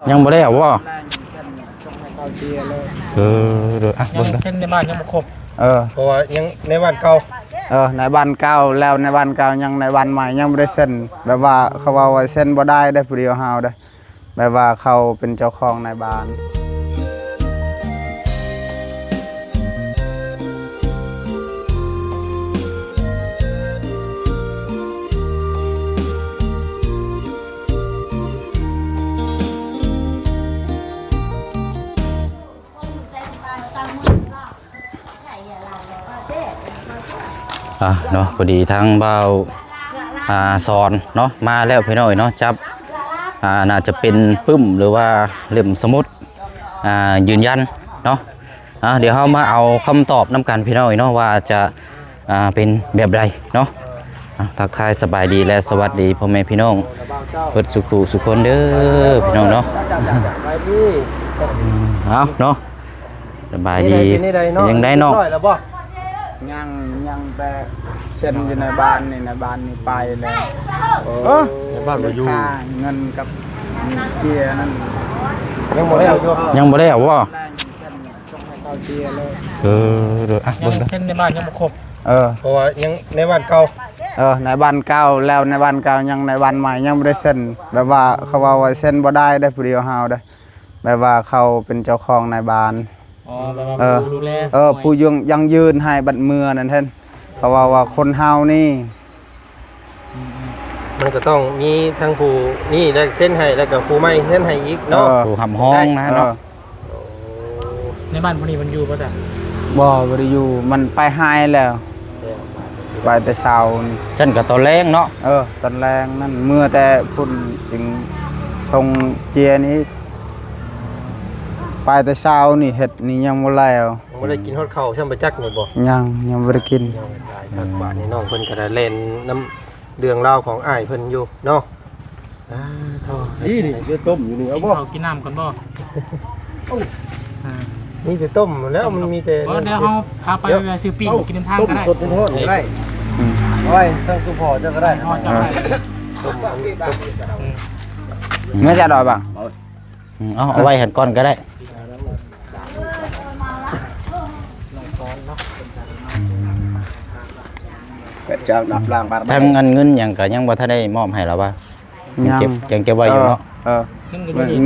ยังบ่ได้เอาบ่เด้ออ่ะเบิ่งเด้อ เส้นในบ้านยังบ่ครบ เพราะว่ายังในบ้านเก่าในบ้านเก่าแล้วในบ้านเก่ายังในบ้านใหม่ยังบ่ได้เซ็นแบบว่าเขาว่าเซ็นบ่ได้ได้ผู้เดียวเฮาได้แบบว่าเขาเป็นเจ้าของในบ้านเนาะพอดีทางเบาสอนเนาะมาแล้วพี่น้อยเนาะจับน่าจะเป็นปึ้มหรือว่าเล่มสมุดยืนยันเนาะเดี๋ยวเรามาเอาคำตอบน้ำกันพี่น้อยเนาะว่าจะเป็นแบบใดเนาะทักทายสบายดีและสวัสดีพ่อแม่พี่น้องเปิดสุขุสุขคนเด้อพี่น้องเนาะเอาเนาะสบายดียังได้เนาะยังแต่เซ็นอยู่ในบ้านนี่ไปแล้วในบ้านบ่อยู่เงินกับเกียร์นั่นยังบ่ได้เอาอยู่ ยังบ่ได้เอาบ่เด้ออ่ะเบิ่งเด้อ เส้นในบ้านยังบ่ครบเพราะว่ายังในบ้านเก่าในบ้านเก่าแล้วในบ้านเก่ายังในบ้านใหม่ยังบ่ได้เซ็นแบบว่าเขาว่าเซ็นบ่ได้ได้ผู้เดียวเฮาได้แบบว่าเขาเป็นเจ้าของในบ้านแบบว่าดูแลผู้ยังยืนให้บัดมือนั่นแท้เพราะว่าคนเฮานี่มันก็ต้องมีทั้งผู้นี่ได้เส้นให้แล้วก็ผู้ไม่เส้นให้อีกเนาะผู้หำห้องนะเนาะในบ้านพวกนี้มันอยู่ป่ะจ๊ะบ่ได้อยู่มันไปหายแล้วไปแต่เช้าฉันก็ตอนแรงเนาะตอนแรงนั่นเมื่อแต่พุ่นจึงชงเจียนี้ไปแต่เช้านี่เห็ดนี่ยังบ่แล้วบ่ได้กินฮอดข้าวช่ำไปจักนี่บ่ยังบ่ได้กินทางบ้านนี่น้องเพิ่นก็ได้เล่นน้ำเรื่องราวของอ้ายเพิ่นอยู่เนาะนี่เดี๋ยวต้มอยู่นี่เอาบ่กินน้ำก่อนบ่มีแต่ต้มแล้วมันมีแต่เดี๋ยวเฮาพาไปซื้อปิ้งกินทางก็ได้สดทอดก็ได้เอาไว้ทั้งตู้พอจะก็ได้พอจะได้ต้มไม่จะดอยบ่เอาไว้หั่นก่อนก็ได้จะนับล่างบ้านทางเงินอย่างก็ยังบ่ทันได้มอบให้เราว่ายังเก็บไว้อยู่เนาะ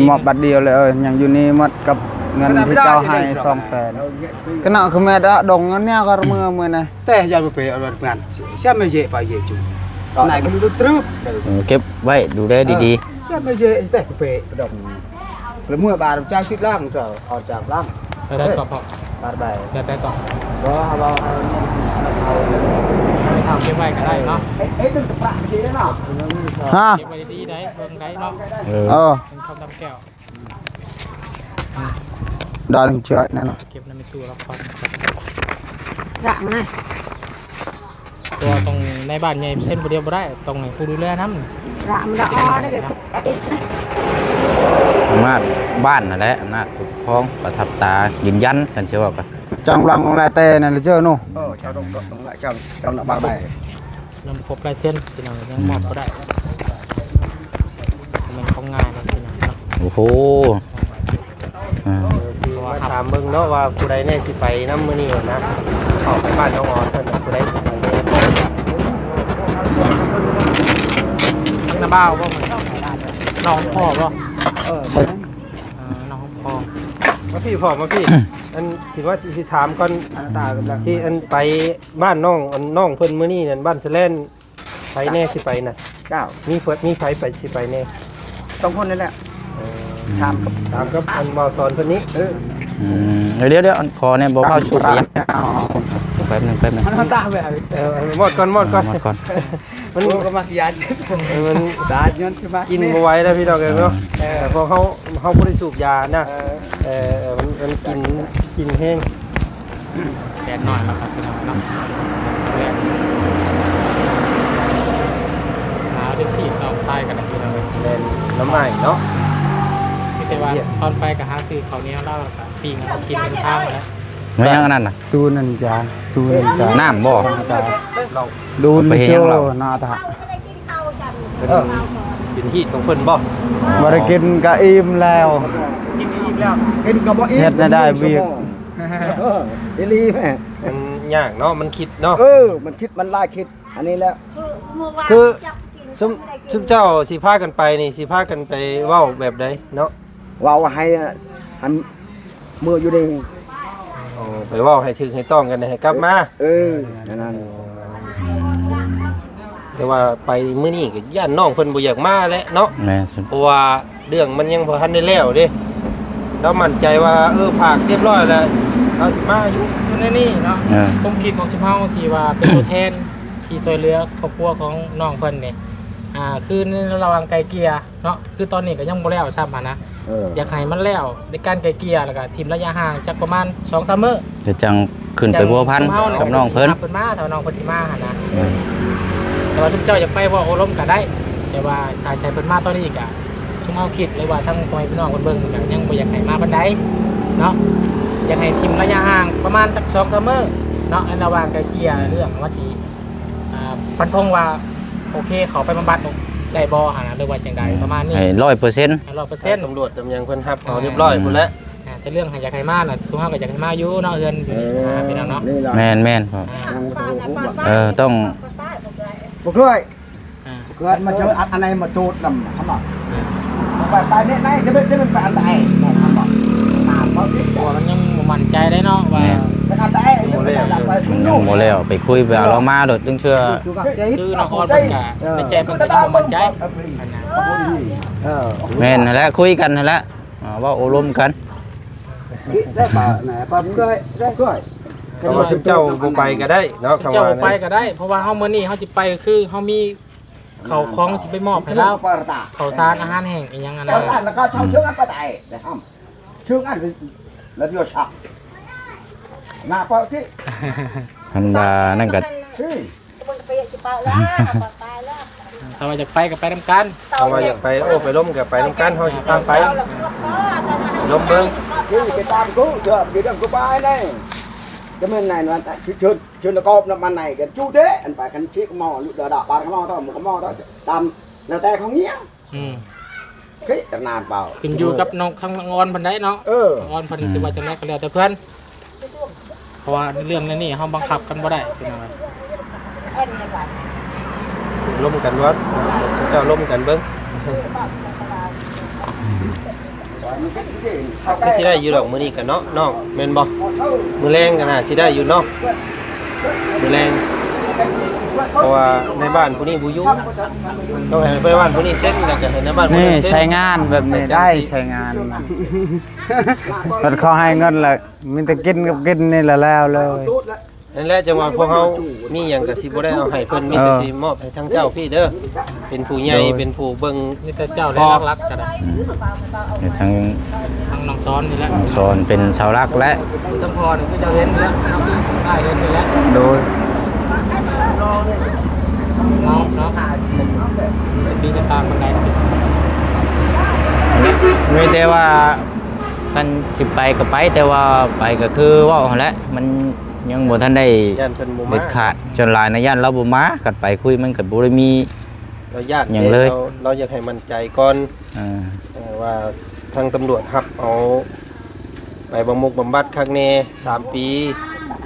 มอบบัตรเดียวเลยยังอยู่นี่หมดกับเงินที่เจ้าให้200,000ก็น่ะคือแม่ดงเงินเนี่ยก็มือนะแต่อย่าไปเอางานใช่ไม่เยอะไปเยอะจุไหนก็รู้ตรึบเก็บไว้ดูแลดีๆใช่ไม่เยอะแต่ไปดงแล้วเมื่อบาทเจ้าคิดล่างก็ออกจากล่างได้ต่อพอบาทใบได้ต่อก็เราไม่ทำเก็บไว้ก็ได้เนาะตึ้งปลาดีได้เนาะเก็บไว้ดีได้เบิ่งได้เนาะเป็นคำดำแก้วดอนเฉยนั่นเก็บน้ำในตู้แล้วพอรักมันนะตัวตรงในบ้านใหญ่เส้นผู้เดียวบ่ได้ตรงไหนผู้ดูแลน้ำรักมันอ้อได้เก็บมาบ้านนั่นแหละอำนาจปกครองประทับตายืนยันกันเชื่อว่ากันจังหลังลายเต้นั่นเลยเจ้านู่ชาวตรงไหนเจ้าหน้าบ้านใบน้ำครบลายเส้นที่นั่นยังมอบก็ได้มันของงานนะที่นั่นโอ้โหมาถามมึงเนาะว่าผู้ใดแน่สิไปน้ำมื้อนี้นะออกไปบ้านน้องออนเพิ่นผู้ใดสิไปน้าบ้าวบ่มันน้องพ่อบ่น้องพ่อมาพี่พ่อมาพี่อันคิดว่าสิถามก่อนที่อันไปบ้านน้องเพิ่นมื้อนี้นั่นบ้านแสลนไปแน่สิไปน่ะเจ้ามีไผไปสิไปแน่ต้องคนนี่แหละถามกับอันบ่สอนเพิ่นนี้เดี๋ยวขอเนี่ยบ่เข้าชุดยังแป๊บนึงมันตาไปหมดก่อนมันก็มาสิยามันตาย้อนสิมากินบ่ไหวแล้วพี่น้องเอ้ยเนาะพอเฮาบ่ได้สูบยานะมันกินแห้งแดดน้อยครับพี่น้องเนาะหาได้สีน้องชายกันนะพี่น้องเล่นน้ำใหม่เนาะที่เป็นว่าตอนไปกับหาซื้อเขาเนี้ยเราปิ้งเขากินเป็นข้าวแล้วไม่ยังนั่นน่ะตูนันจ้าน้ำบ่จ้าดูนเชียวนาตา เป็นที่ของเพิ่นบ่ บ่ได้กินก็อิ่มแล้ว กินอิ่มแล้ว กินก็บ่อิ่ม เฮ็ดให้ได้เวียก อีหลีแม่ มันยากเนาะมันคิดเนาะ มันคิดมันลายคิด อันนี้แล้ว คือซุมเจ้าสิพากันไปนี่สิพากันไปเว้าแบบใดเนาะ เว้าให้อันมืออยู่ดี อ๋อไปเว้าให้ถึงให้ต้องกันให้กลับมา นั่น แต่ว่าไปมื้อนี้ก็ย่านน้องเพิ่นบ่อยากมาแล้วเนาะ แม่น เพราะว่าเรื่องมันยังบ่ทันได้แล้วเด้เรามั่นใจว่าภาคเรียบร้อยแล้วเราสิมาอยู่ อยู่ในนี่เนาะ เออ ผมคิดของชุมเฮาที่ว่าเป็นตัวแทนที่ช่วยเหลือครอบครัวของน้องเพิ่นนี่คือในระหว่างไกลเกลี่ยเนาะคือตอนนี้ก็ยังบ่แล้วซ้ำนะอยากให้มันแล้วในการไกลเกลี่ยแล้วก็ทีมระยะห่างจักประมาณ 2-3 มื้อ เดี๋ยวจังขึ้นไปบัวพันธุ์กับน้องเพิ่น เพิ่นมาถ้าน้องเพิ่นสิมาหั่นนะ เออ แต่ว่าทุกเจ้าอยากไปว่าโอ้ล้มก็ได้ แต่ว่าถ้าใช้เพิ่นมาตอนนี้อีกชุมเฮาคิดเลยว่าทั้งพ่อแม่พี่น้องเพิ่นเบิ่งก็ยังบ่อยากให้มาปานใดเนาะอยากให้ทีมระยะห่างประมาณสัก2-3 มื้อเนาะในระหว่างไกลเกลี่ยเรื่องว่าสิฟันธงว่าโอเคเขาไปบำบัดได้บ่หั่นนะหรือว่าจังใดประมาณนี้ ให้100% 100% ตำรวจตำยังเพิ่นรับเอาเรียบร้อยพุ่นแล้ว แต่เรื่องอยากให้มาน่ะทุกเฮาก็อยากให้มาอยู่เนาะเฮือนพี่น้องเนาะ นี่ล่ะ แม่นครับต้อง บ่เคยมาเจออันไหนมาโจดนำเขาบอกไปเนี่ยไหนจะเป็นไปอันใดเขาบอกบ่คิด ตัวมันยังบ่มั่นใจได้เนาะว่า เป็นอันใดไป มันยังบ่แล้วไปคุยไปเอาเรามาโดดจึงเชื่อ คือน้องออนเพิ่นก็ในใจเพิ่นก็ยังบ่มั่นใจอันนั้น แม่นนั่นแหละคุยกันนั่นแหละเว่าอบรมกัน ได้ป่ะไหนป่ะเคยได้เคย เพราะว่าซุมเจ้าบ่ไปก็ได้เนาะคำ เจ้า ว่า ไปก็ได้ เพราะว่าเฮามื้อนี้เฮาสิไปก็คือเฮามีข้าวของสิไปมอบให้เราข้าวสารอาหารแห้งอีหยังอันนั้น แล้วก็ชอบเชื่ออันไปได้นะครับเชื่ออันแล้วเดี๋ยวชักหน้าป่ะที่ ธรรมดานั่นก็ ถ้าว่าจะไปก็ไปนำกัน คำว่าอยากไปไปล้มก็ไปนำกันเฮาสิตามไปล้มเบิ่ง คือไปตามกูเชื่อไปเรื่องกูไปนี่cái bên này nó chưa là cọp nó ban này cái chú thế anh phải cần chiếc mò lụt đỏ đỏ ba cái mò thôi một cái mò đó tầm là tay không nhía อืม cái nàn vào ขึ้นอยู่กับน้องข้างออนเพิ่นได้เนาะออนเพิ่นสิว่าจังได๋ก็แล้วแต่เพิ่นเพราะว่าเรื่องนี้เฮาบังคับกันบ่ได้พี่น้อง ล้มกันวัดเจ้าล้มกันเบิ่งก็สิได้อยู่ดอกมื้อนี้กันเนาะน้องแม่นบ่มื้อแรงกันน่ะสิได้อยู่เนาะมื้อแรงเพราะว่าในบ้านผู้นี้บ่อยู่ต้องให้ไปบ้านผู้นี้เซ็นแล้วก็ให้ในบ้านผู้ นี่ นี้เซ็น ใช้งานแบบนี้ได้ใช้งานมันเขาให้เงินแหละมีแต่กินกับกินนี่แหละแล้วเลย นั่นแหละจังว่าพวกเฮามีหยังก็สิบ่ได้เอาให้เพิ่นมีแต่สิมอบให้ทางเจ้าพี่เด้อเป็นผู้ใหญ่เป็นผู้เบิ่ง มีแต่เจ้าได้รักๆก็ได้ เดี๋ยวทาง ทางน้องซ้อนนี่แหละ สอนเป็นเสาหลักและ ต้องพอนี่คือจะเห็นแล้วเนาะได้เห็นนี่แหละ โดย เนาะปีจะตามบันได ไม่แต่ว่ากันสิไปก็ไปแต่ว่าไปก็คือเว่าหั่นแหละมันยังบ่ทันได้ ย่านเพิ่นบ่มา เด็ดขาดจนหลายในย่านเราบ่มากันไปคุยมันก็บ่ได้มี เราญาติ หยังเลย เราอยากให้มั่นใจก่อน ว่าทางตำรวจรับเอาไปบำบัดครั้งแน่3 ปี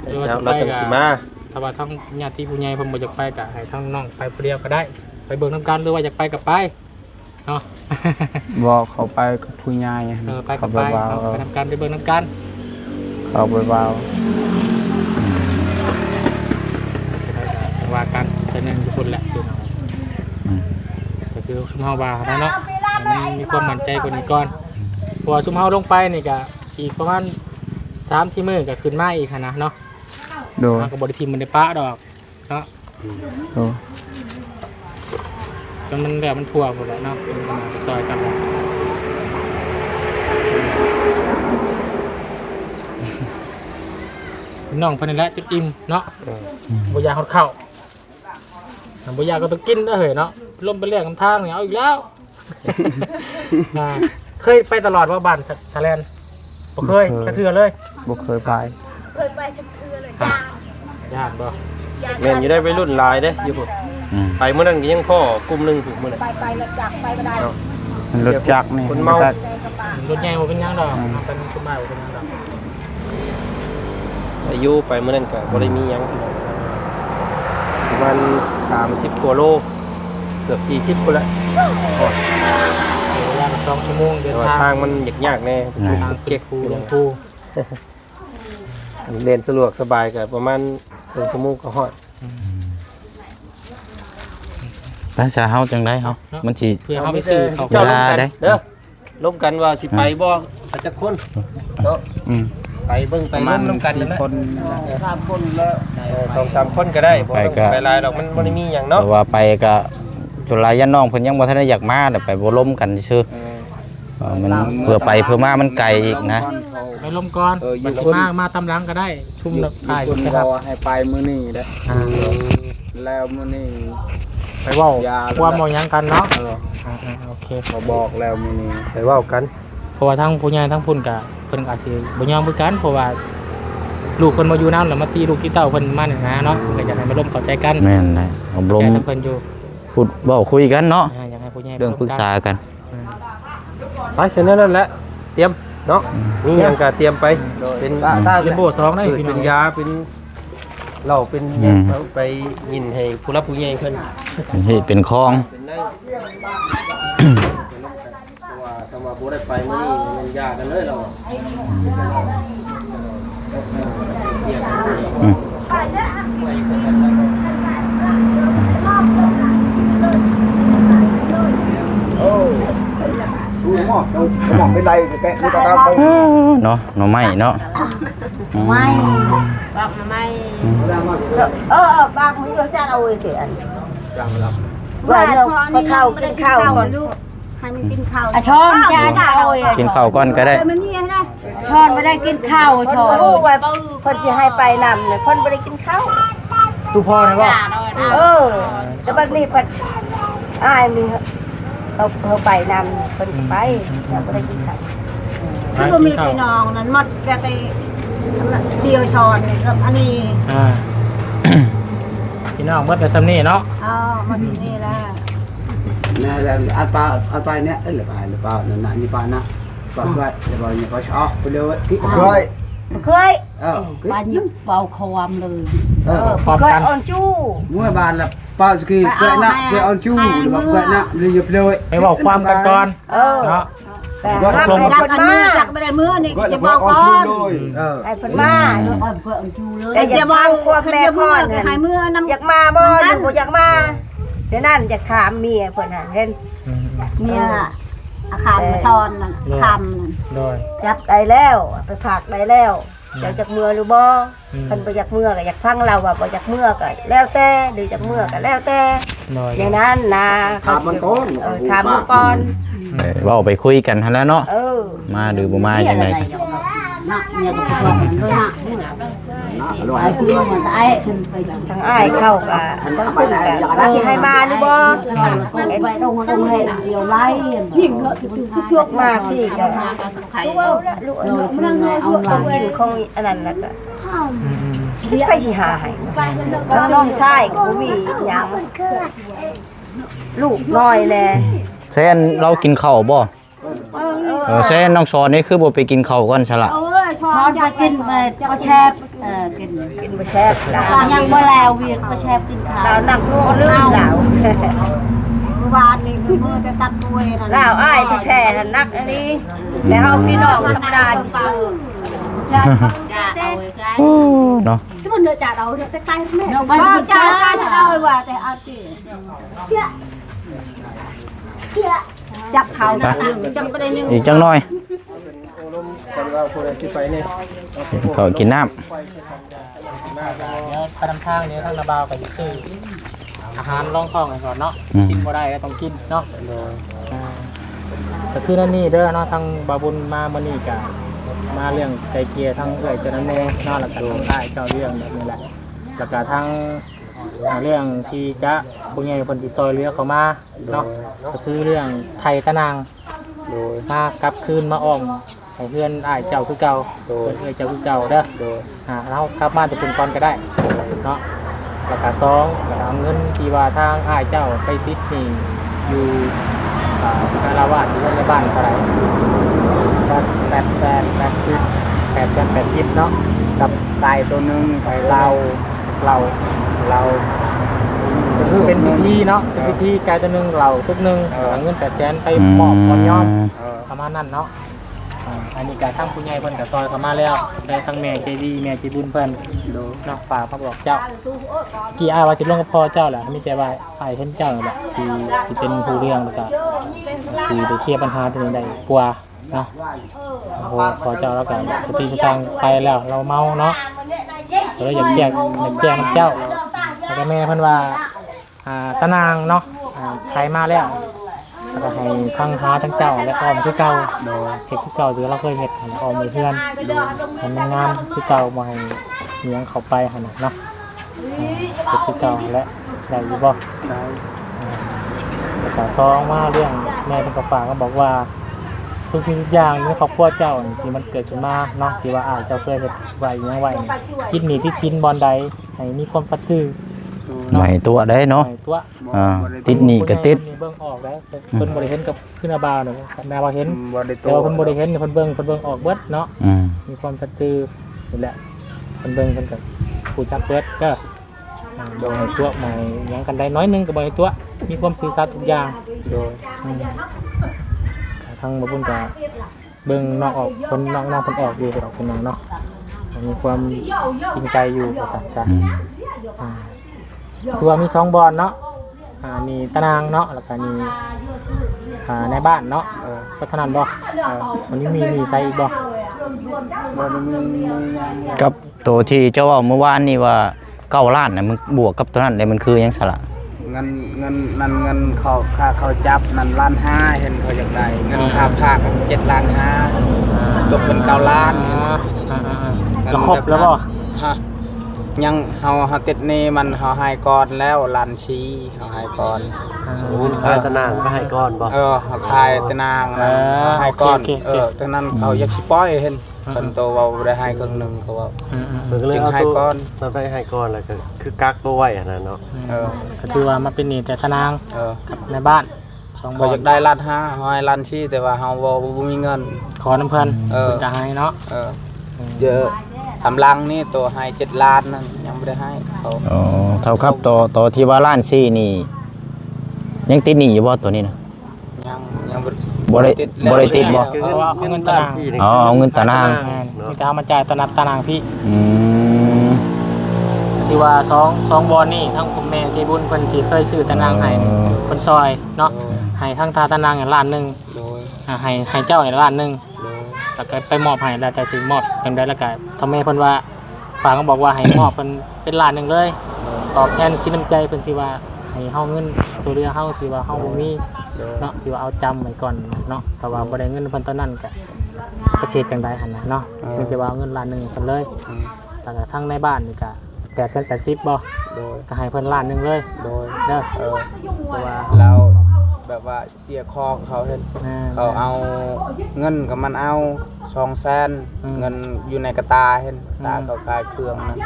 แล้วเราจังสิมา ถ้าว่าทั้งญาติผู้ใหญ่เพิ่นบ่อยากไปก็ให้ทั้งน้องไปผู้เดียวก็ได้ ไปเบิ่งนำกันหรือว่าอยากไปก็ไปเนาะ บอกเขาไปกับผู้ใหญ่ ไปก็ไป เบา ไปนำกันไปเบิ่งนำกัน ๆเขาเบา ว่ากันเป็นนึงทุกคนแหละพี่น้องก็คือชุมเฮาว่านะเนาะมันมีความมั่นใจกว่านี้ก่อนพอชุมเฮาลงไปนี่ก็อีกประมาณ 3-4 มื้อก็ขึ้นมาอีกหันนะเนาะ ๆโดย มันก็บ่ได้ทิ่มมันได้ปะดอกเนาะ โดย จนมันแบบมันทั่วหมดแล้วเนาะไปซอยกันน้องเพิ่นนี่แหละจุดอิ่มเนาะบ่อยากเฮาเข้าบ่อยากก็ต้องกินเด้อเฮ้ยเนาะลมไปเรียกกันทางนี่เอาอีกแล้ว เคยไปตลอดว่าบ้านสะแลนบ่เคยกระเทือเลย บ่เคยไป เคยไปจะคือเลยจ้า ญาติบ่ แม่นอยู่ได้ไปรุ่นหลายเด้อยู่พุ่น ไปเมื่อนั้นก็ยังพ่อกลุ่มหนึงถูกมื้อนั้น ไปแล้วจักไปไม่ได้ รถจักรนี่ คนเมา ก็ รถใหญ่บ่เป็นหยังดอกเป็นต้นไม้บ่เป็นหยังดอก อายุไปเมื่อนั้นก็บ่ได้มีหยังประมาณ30กว่าโลเกือบ40พุ่นละ ระยะ2ชั่วโมงเดิ แต่ น ว่า ทาง ทางมันยากๆแน่ ทางเก็บภูลงภู เล่นสะดวกสบายก็ประมาณ1ชั่วโมงก็ฮอด ภาษาเฮาจังได๋เฮามันสิ เพื่อเฮาไปซื้อเขา เจ้าลงกัน เวลาได้ เด้อลงกันว่าสิไปบ่อาจจะคนเนาะ ไปเบิ่งไป ประมา ร่ ณ วมน้ำกัน 4 นั่นแหละ คน 3 คนแล้ว 2-3 คนก็ได้บ่ต้องไปหลายดอกมันบ่ได้มีหยัง เพ เนาะ ราะว่าไปก็จุฬายันน้องเพิ่นยังบ่ทันได้อยากมาแต่ไปบ่ล้มกันซื่อมันเพื่อไปเพื่อมามันไกลอีกนะ ไปลมก่อนบัดสิมาตำหลังก็ได้ชุ่มดอกไม้ คน นะ บ ครั อบ กให้ไปมื้อนี้เด้อแล้วมื้อนี้ ไปเว้าความเว้าหยังกันเนาะโอเค เขาบอกแล้วมื้อนี้ ไปเว้ากัน เพราะว่าทั้งผู้ใหญ่ทั้งพุ่นก็เพิ่นก็อาจสิบ่ยอมคือกันเพราะว่าลูกเพิ่นมาอยู่นำแล้วมาตีลูกที่เต้าเพิ่นมาเนี่ยนะเนาะก็อยากให้มาร่วมเข้าใจกัน แม่นแหละอบรม ใจทั้งเพิ่นอยู่ พูดเว้าคุยกันเนาะ อยากให้ผู้ใหญ่ เรื่องปรึกษากัน ไปเช่นนั้นแหละเตรียมเนาะนี่หยังก็เตรียมไปเป็น เป็นโบ2ได้ เป็ พี่น้ น อง ยาเป็นเหล้าเป็นเอาไปยินให้ผู้รับผู้ใหญ่เพิ่น เป็นเหตุเป็นคลอง เป็นได้ว่าถ้าว่าบ่ได้ไปมื้อนี้มันยากกันเลยเรา อืม ดูหม้อดูหม้อเป็นไรแกะนี่ตาตาไป เนาะหน่อไม้เนาะอืม ไม่บอกมาไม่บางมื้อจะเอาไอ้เสียนว่าเราพอเข้ากินข้าวก่อนให้มันกินข้าวช้อนจ้าเอาไอ้ กินข้าวก่อนก็ได้ มันนี่นะช้อนไม่ได้กินข้าวช้อนโอ้ว่าคนจะให้ไปนำเนี่ยคนไม่ได้กินข้าว ตู้พ่อนี่บ่ แต่บัดนี้พัดอ้ายมีเขาไปนำคนไปแต่ไม่ได้กินข้าว คือบ่มีพี่น้องนั้นหมดแต่ไปเดียวชอนนี่กับอันนี้ พี่น้องเบิดแต่ซำนี้เนาะ อ๋อมันนี่ล่ะ nè là ăn pa nè ấy là pa nè như pa nè còn vậy rồi như pa chóไปเลยที่rồi เคย บ้านยิบเบาความเลย พร้อม เคย กัน อ่อนจู้ mua bàn là pa cái nè cái on chu là vậy nè đi nhậpเลย ไปเว้าความกันก่อนเนาะ แต่ ก็ ห้าม ลง ไป จั จั ก บ อัน มา มือจักไม่ได้มือนี่ gọi จะ là เบา on ก่อน chu rồi ไอ้เพิ่นมา อ่อนเพื่ออันจูเลย แต่อย่าบอกว่าแม่พ่อ ก็ เนี่ย ให้มือน้ำ อยากมาบ่หรือบ่อยากมาเดี๋ยวนั้นอยากถามเมียเพิ่นน่ะเห็น เนี่ยอาคารมาชอนนั่นคำนั่น โดย จับได้แล้วไปฝากได้แล้วเดี๋ยวจากเมื่อหรือบ่เพิ่นบ่อยากเมื่อก็อยากฟังเราว่าบ่อยากเมื่อก็แล้วแต่หรือจากเมื่อก็แล้วแต่ โดย อย่างนั้นนะ ถามมันก่อน ถามมันก่อน เว้าไปคุยกันหั่นแหล้วเนาะ มาหรือบ่มาจังได๋ นักเนี่ยก็พอกันเลยนะ rồi ไอ้คุณมันไอ้คุณไป ทางอ้ายเข้าก็ต้องขึ้นกันสิให้มาหรือบ่ ไปตรงเลยเดี๋ยวไล่ยิงเถอะทุก มาพี่ก็ลูกมันน้อยต้องกินของอันนั้นแล้วก็ไปสิหาให้น้องชายก็บ่มีหยังลูกน้อยแน่ แซนเรากินข้าวบ่แซนน้องสอนนี่คือบ่ไปกินข้าวก่อนซะล่ะ ช้อนไปกินมาก็แชบกิน กินบ่แซ่บลา ตอนยังบ่แล้วเวียกก็แชบกินข้าว ลาวนักงูลืมลาว เมื่อวานนี่คือมือจะตัดด้วยนั่น ลาวอ้ายแท้ๆนักอันนี้แต่เฮาพี่น้องธรรมดาซื่อ จ้าเอาไว้ใกล้ เนาะ ที่มันเดือดจ่าเอาเดือดใกล้ๆแม่ว่าจ้าจะเอาไว้ว่าแต่เอาสิจับเขาจำก็ได้นึง อีกจังหน่อย คนว่าผู้ใดที่ไปนี่ ก็กินน้ำ เดี๋ยวไปนำทางนี้ทางระบาวไปซื้ออาหารรองท้องกันก่อนเนาะกินบ่ได้ก็ต้องกินเนาะแต่คือนั่นนี่เด้อเนาะทางบาบุญมามื้อนี้ก็มาเรื่องไกลเกลี่ยทั้งเอื้อยเจ้านั้นแน่เนาะแล้วก็ทางอ้ายเจ้าเรื่องแบบนี้แหละแล้วก็ทั้งเรื่องที่จะผู้ใหญ่เพิ่นสิซอยเหลือเข้ามาเนาะก็คือเรื่องไทยตะนาง โดย มากลับคืนมาอ้อมให้เพื่อนอ้ายเจ้าคือเก่าเพื่อนเอ้ยเจ้าคือเก่าเด้อเรากลับมาจะเป็นก่อนก็ได้เนาะ แล้วก็2แล้วก็เอาเงินที่ว่าทางอ้ายเจ้าไปติดหนี้อยู่คาราวาสอยู่ในบ้านเท่าไหร่880เนาะ กับไก่ตัวหนึงไก่เรา ก็คือเป็นพิธีเนาะเป็นพิธีกายตัวหนึงเราทุกหนึงเอาเงิน800,000ไปมอบก่อนยอมประมาณนั้นเนาะอันนี้ก็ทางผู้ใหญ่เพิ่นก็ซอยเข้ามาแล้วได้ทั้งแม่ใจดีแม่ใจบุญเพิ่นเนาะฝากมาบอกเจ้ากี่อ้ายว่าสิลงกับพ่อเจ้าแหละมีแต่ว่าอ้ายเห็นเจ้าแหละที่สิเป็นผู้เรื่องแล้วก็สิได้เคลียร์ปัญหาตรงนี้ได้กว่าเนาะโอ้โหพอเจ้าแล้วก็สติสตังค์ไปแล้วเราเมาเนาะเราอยากแจ้งน้ำเจ้าแล้วก็แม่เพิ่นว่าตะนางเนาะใครมาแล้วแล้วก็ให้ทั้งหาทั้งเจ้าและออมคือเก่าโดยเฮ็ดคือเก่าหรือเราเคยเฮ็ดให้ออมไว้เพื่อนให้มันงามคือเก่าบ่ให้เหียงเข้าไปหั่นน่ะเนาะเฮ็ดคือเก่าและได้อยู่บ่ได้แล้วก็ซองมาเรื่องแม่เพิ่นก็ฝากก็บอกว่าทุกสิ่งทุกอย่างในครอบครัวเจ้าที่มันเกิดขึ้นมาเนาะที่ว่าเจ้าเคยเฮ็ดไว้ยังไว้คิดหนีที่ชิ้นบอลใดให้มีความสัตย์ซื่อ ใหม่ตัวได้เนาะ ตัว ติดหนี้ก็ติด เบิ่งออกแล้วเพิ่นบ่ได้เห็นกับขึ้นอาบาวเนาะนาว่าเห็น บ่ได้ แต่ว่าเพิ่นบ่ได้เห็นเพิ่นเบิ่งออกเบิดเนาะมีความสัตย์ซื่อนี่แหละเพิ่นเบิ่งเพิ่นก็ผู้จักเบิดก็บ่ให้ตัวหมายหยังกันได้น้อยนึงก็บ่ให้ตัวมีความซื่อสัตย์ทุกอย่างโดยทางบ่บุญก็เบิ่งนอกออกคนนอกเพิ่นออกอยู่ดอกเพิ่นเนาะมีความจริงใจอยู่ว่าซั่นจ้ะคือว่ามี2บอนเนาะมีตารางเนาะแล้วก็มีในบ้านเนาะพัฒนาบ่วันนี้มีไซอีกบ่ กับตัวที่เจ้าเว้าเมื่อวานนี่ว่า9 ล้านน่ะมันบวกกับตัวนั้นได้มันคือหยังซะล่ะ เงินเขาจับนั่น1.5 ล้านเห็นเขาอยากได้เงินค่าภาค7.5 ล้านตกเป็น9 ล้าน แล้วครบแล้วบ่ ฮะยังเฮาติดหนี้มันเฮาให้ก่อนแล้วล้านชีเฮาให้ก่อนค่ายตะนางก็ให้ก้อนบ่เฮาขายตะนางนะให้ก่อนตอนนั้นเขาอยากสิปล่อยเห็นเพิ่นโตเว้าได้ให้ครึ่งนึงเขาว่าเพิ่นก็เลยเอาตัวมันไปให้ก้อนแล้วก็คือกักตัวไว้หั่นน่ะเนาะก็ถือว่ามันเป็นหนี้แต่ตารางกับในบ้าน2บอ เขา น อยากได้1.5 ล้านเฮาให้ล้านชีแต่ว่าเฮาบ่มีเงินขอน้ำเพิ่นจะให้เนาะเยอะกำลังนี่ตัวให้7 ล้านนั่นยังไม่ได้ให้เขา อ๋อเท่าครับต่อที่ว่าล้านซี่นี่ยังติดหนี้อยู่บ่ตัวนี้นะ ยังบ่ได้ติดบ่ เพราะว่าเอาเงินตาราง เอาเงินตาราง มีแต่เอามาจ่ายตารางพี่ที่ว่า2บอนนี่ทั้งคุณแม่ใจบุญเพิ่นที่เคยซื้อตารางให้เพิ่นซอยเนาะให้ทั้งตารางล้านนึงให้เจ้าล้านนึงแล้วก็ไปมอบให้แล้วแต่สิมอบเพิ่นได้แล้วก็ทำให้เพิ่นว่าฝากก็บอกว่าให้มอบเพิ่นเป็นล้านนึงเลยตอบแทนสิน้ำใจเพิ่นที่ว่าให้เฮาเงินสู่เรือเฮาที่ว่าเฮาบ่มีเนาะที่ว่าเอาจำไว้ก่อนเนาะแต่ว่าบ่ได้เงินเพิ่นตอนนั้นก็ประเทศจังได๋หั่นน่ะเนาะมีแต่ว่าเอาเงินล้านนึงเพิ่นเลยแล้วก็ทั้งในบ้านนี่ก็880บ่โดยก็ให้เพิ่นล้านนึงเลยโดยเด้อเพราะว่าเราแบบว่าเสียคอเขาเห็นเขาเอาเงินกับมันเอา200,000เงินอยู่ในกระตาเห็นตาเขาขายเครื่องนั้น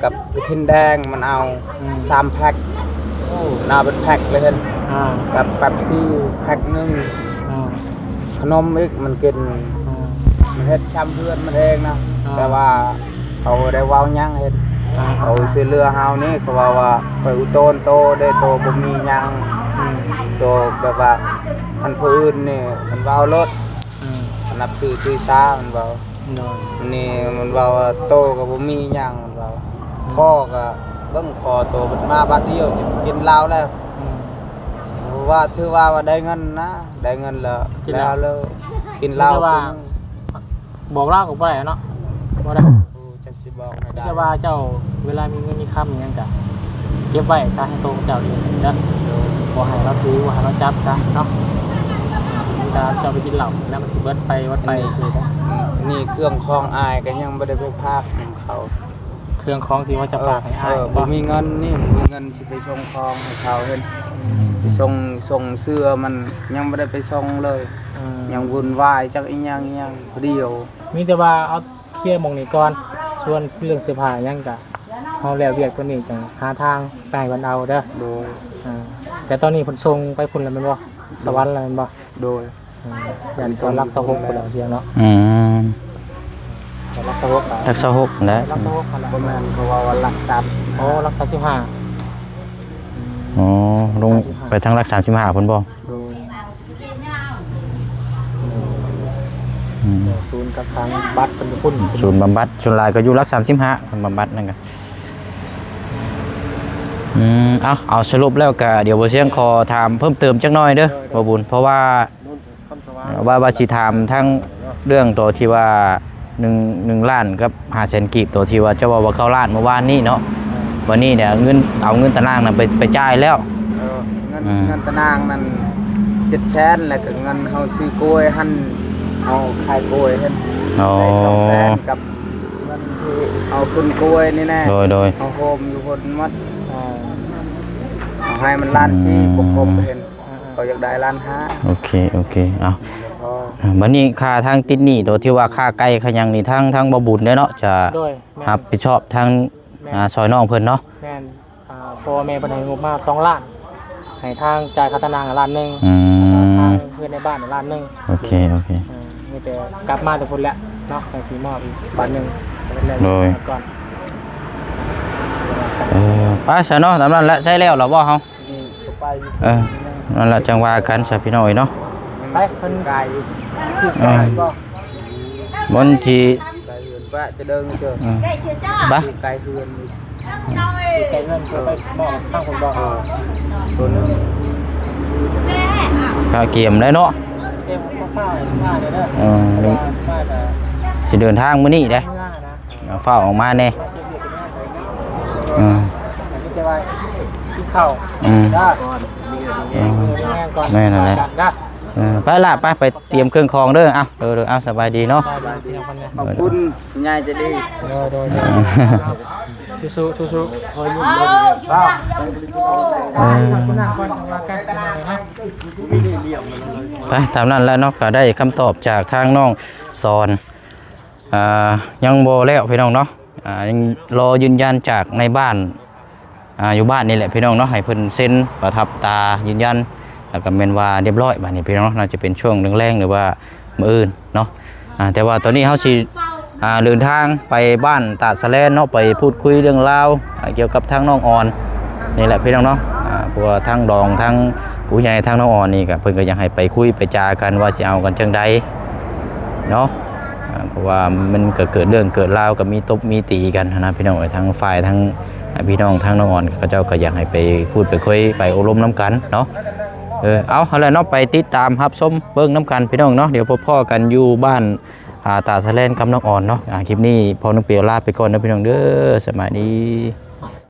กับทิ้นแดงมันเอา3 แพ็คน่าเป็นแพ็คเลยเห็นกับแป๊บซี่แพ็คนึงขนมอีกมันกินมันเฮ็ดช้ำเพื่อนมันเองนะแต่ว่าเขาได้ว้าวยังเห็นเขาซื้อเรือเฮานี่เขาว่าไปอุโตนโตได้โตบ่มียังโตแบบว่ามันผู้อื่นนี่มันว้าวรถมันนับซื้อช้ามันว้าวนี่มันว้าวโตก็บ่มียังมันว้าวพ่อก็เบิ่งพอโตมันมาบัดเดียวจะกินเหล้าแล้วว่าถือว่าได้เงินนะได้เงินแล้วเลยกินเหล้าบอกเล่าก็บ่ได้เนาะบ่ได้จังสิบอกไม่ได้แต่ว่าเจ้าเวลามีเงินมีค่ำอย่างนั้นก็เก็บไว้ซะให้โตเจ้าเองเด้อบ่ให้เราซื้อบ่ให้เราจับซะเนาะเวลาเจ้าไปกินเหล้าแล้วมันสิเบิดไปวัดไปซื่อๆนี่เครื่องคองอายก็ยังบ่ได้ไปพากของเขาเครื่องของสิว่าจะฝากให้อ้ายบ่มีเงินนี่บ่มีเงินสิไปส่งคองให้เขาเห็นไปส่งเสื้อมันยังบ่ได้ไปส่งเลยยังวุ่นวายจักอีหยังพอเดียวมีแต่ว่าเอาเคลียร์หม่องนี้ก่อนส่วนเรื่องเสื้อผ้าหยังก็ เฮาแล้วเวียกตัวนี้จังหาทางไปให้วันเอาเด้อ โดย แต่ตอนนี้เพิ่นส่งไปพุ่นแล้วแม่นบ่สวรรค์แล้วแม่นบ่ โดย ยันสวนรักสะหกพุ่นแล้วเสียงเนาะ สวนรักสะหก ทักษะหกนะ รักสะหกพุ่นแล้ว ประมาณเพราะว่าวันหลัก30 โอ้รัก35 อ๋อลงไปทางรัก35เพิ่นบ่ โดย อืม ศูนย์กับทางบัตรเพิ่นอยู่พุ่น ศูนย์บำบัดส่วนหลายก็อยู่รัก35คนบำบัดนั่นกันเอาสรุปแล้วก็เดี๋ยวบ่เสียงขอถามเพิ่มเติมจักหน่อยเด้อบ่บุญเพราะว่าสิถามทั้งเรื่องตัวที่ว่า1ล้านกับ500,000กีบตัวที่ว่าเจ้าว่าเข้าล้านเมื่อวานนี้เนาะวันนี้เนี่ยเงินตารางน่ะไปจ่ายแล้ว เงินตะนางนั่น700,000แล้วก็เงินเฮาซื้อกล้วยหั่นเอาขายกล้วยเฮ็ด อ๋อ ได้200,000กับเงินที่เอาขึ้นกล้วยนี่แน่ โดย เอาโฮมอยู่คนมัดเอาให้มันล้านชีบกบเห็นก็อยากได้ล้านห้า โอเคเอา พอ บัดนี้ค่าทางติดหนี้ตัวที่ว่าค่าไก่ค่าหยังนี่ทางบ่บุญเด้อเนาะจะ โดยแม่ รับผิดชอบทางซอยน้องเพิ่นเนาะ แม่นพ่อแม่เพิ่นให้งบมา2ล้านให้ทางจ่ายค่าตารางล้านหนึง ทางเพื่อนในบ้านล้านหนึง โอเค มีแต่กลับมาแต่พุ่นแล้วเนาะจังสิมอบอีกบาทหนึงก่อน ไปซะเนาะตามนั้นแหละใช้แล้วเหรอบ่เฮา นี่ก็ไป นั่นแหละจังว่ากันซะพี่น้อยเนาะ ไปเพิ่น ไก่ ซื้อไก่บ่ บนที่ ไก่เฮือนว่าจะเดินเจอ บ่ ไก่เฮือนนี่ ไก่เงินเพิ่นไปมอบทางคนบ่ ตัวนึง ค่าเกียมได้เนาะ เต็มข้าวมาเด้อมาแต่ สิเดินทางมื้อนี้เด้ เมื่อนะ เฝ้าออกมาแน่ นี่จะว่ากินข้าวได้ก่อน แม่นั่นแหละ ได้ ไปล่ะไปเตรียมเครื่องคองเด้อเอาสบายดีเนาะ ขอบคุณยายจะดี โดยสู้คอยยุ่งเลยคุณนั่งก่อนว่ากันนะ ไปตามนั้นแล้วเนาะก็ได้คำตอบจากทางน้องสอนยังบ่แล้วพี่น้องเนาะยังรอยืนยันจากในบ้านอยู่บ้านนี่แหละพี่น้องเนาะให้เพิ่นเซ็นประทับตายืนยันแล้วก็แม่นว่าเรียบร้อยบัดนี้พี่น้องน่าจะเป็นช่วงแรงๆหรือว่ามื้ออื่นเนาะแต่ว่าตอนนี้เฮาสิเดินทางไปบ้านตาดสะแลนเนาะไปพูดคุยเรื่องราวเกี่ยวกับทางน้องอ่อนนี่แหละพี่น้องเนาะเพราะว่าทางดองทางผู้ใหญ่ทางน้องอ่อนนี่ก็เพิ่นก็อยากให้ไปคุยไปจากันว่าสิเอากันจังใดเนาะเพราะว่ามันก็เกิดเรื่องเกิดราวก็มีตบมีตีกันนะพี่น้องทั้งฝ่ายทั้งพี่น้องทางน้องอ่อนเขาเจ้าก็อยากให้ไปพูดไปคุยไปอบรมน้ำกันเนาะเอาแล้วเนาะไปติดตามรับชมเบิ่งน้ำกันพี่น้องเนาะเดี๋ยวพบพ่อกันอยู่บ้านตาสะแลนกับน้องอ่อนเนาะคลิปนี้พอน้องเปียวลาไปก่อนนะพี่น้องเด้อสวัสดี